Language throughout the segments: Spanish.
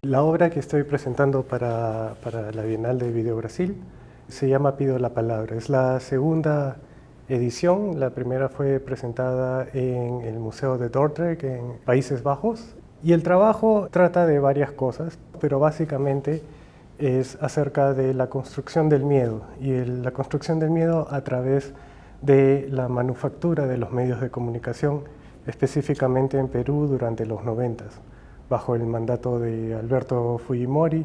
La obra que estoy presentando para la Bienal de Video Brasil se llama Pido la Palabra. Es la segunda edición. La primera fue presentada en el Museo de Dordrecht, en Países Bajos. Y el trabajo trata de varias cosas, pero básicamente es acerca de la construcción del miedo, y la construcción del miedo a través de la manufactura de los medios de comunicación, específicamente en Perú durante los 90, bajo el mandato de Alberto Fujimori,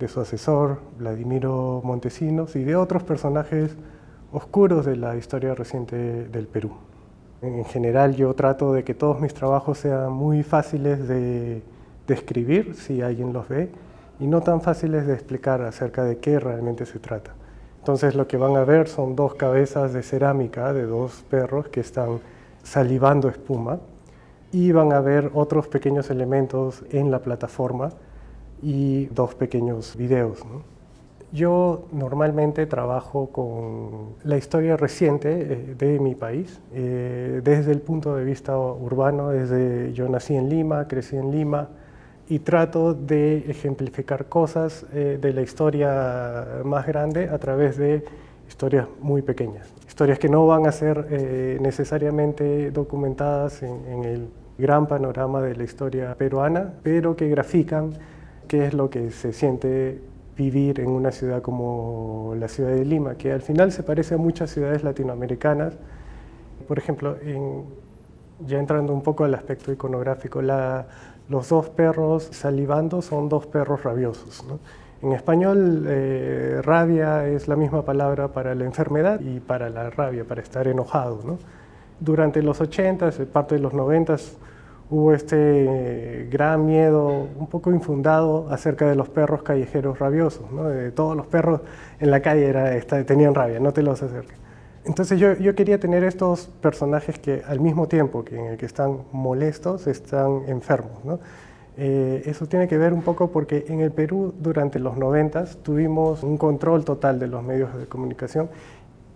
de su asesor Vladimiro Montesinos y de otros personajes oscuros de la historia reciente del Perú. En general yo trato de que todos mis trabajos sean muy fáciles de escribir, si alguien los ve, y no tan fáciles de explicar acerca de qué realmente se trata. Entonces lo que van a ver son dos cabezas de cerámica de dos perros que están salivando espuma, y van a ver otros pequeños elementos en la plataforma y dos pequeños videos, ¿no? Yo normalmente trabajo con la historia reciente de mi país, desde el punto de vista urbano. Yo nací en Lima, crecí en Lima, y trato de ejemplificar cosas de la historia más grande a través de historias muy pequeñas. Historias que no van a ser necesariamente documentadas en el gran panorama de la historia peruana, pero que grafican qué es lo que se siente vivir en una ciudad como la ciudad de Lima, que al final se parece a muchas ciudades latinoamericanas. Por ejemplo, ya entrando un poco al aspecto iconográfico, los dos perros salivando son dos perros rabiosos, ¿no? En español, rabia es la misma palabra para la enfermedad y para la rabia, para estar enojado, ¿no? Durante los 80s, parte de los 90s, hubo este gran miedo un poco infundado acerca de los perros callejeros rabiosos, ¿no? De todos los perros en la calle tenían rabia, no te los acerques. Entonces yo quería tener estos personajes que al mismo tiempo que están molestos, están enfermos, ¿no? Eso tiene que ver un poco porque en el Perú durante los 90s tuvimos un control total de los medios de comunicación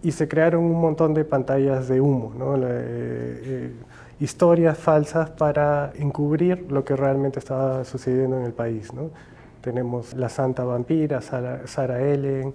y se crearon un montón de pantallas de humo, ¿no? Historias falsas para encubrir lo que realmente estaba sucediendo en el país, ¿no? Tenemos la Santa Vampira, Sarah Ellen.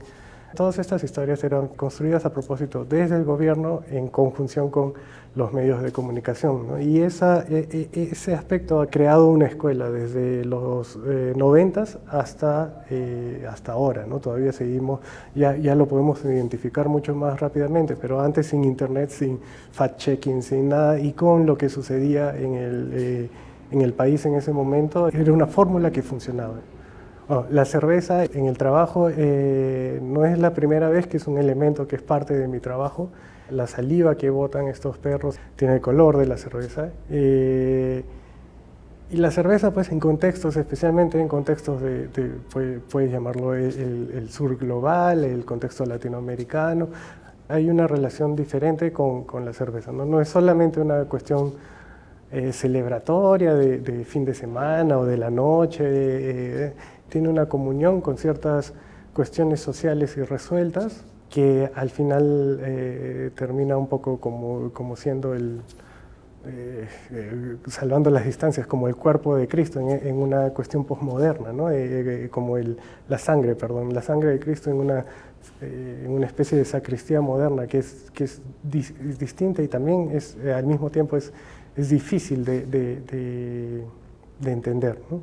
Todas estas historias eran construidas a propósito desde el gobierno en conjunción con los medios de comunicación, ¿no? Y ese aspecto ha creado una escuela desde los 90s hasta ahora, ¿no? Todavía seguimos, ya lo podemos identificar mucho más rápidamente, pero antes sin internet, sin fact-checking, sin nada, y con lo que sucedía en el país en ese momento, era una fórmula que funcionaba. La cerveza en el trabajo no es la primera vez que es un elemento que es parte de mi trabajo. La saliva que botan estos perros tiene el color de la cerveza. Y la cerveza, pues, en contextos, especialmente en contextos puedes llamarlo el sur global, el contexto latinoamericano, hay una relación diferente con la cerveza, ¿no? No es solamente una cuestión celebratoria de fin de semana o de la noche. Tiene una comunión con ciertas cuestiones sociales irresueltas que al final termina un poco como siendo salvando las distancias, como el cuerpo de Cristo en una cuestión posmoderna, ¿no? Como la sangre de Cristo en una especie de sacristía moderna que es distinta y también al mismo tiempo es difícil de entender, ¿no?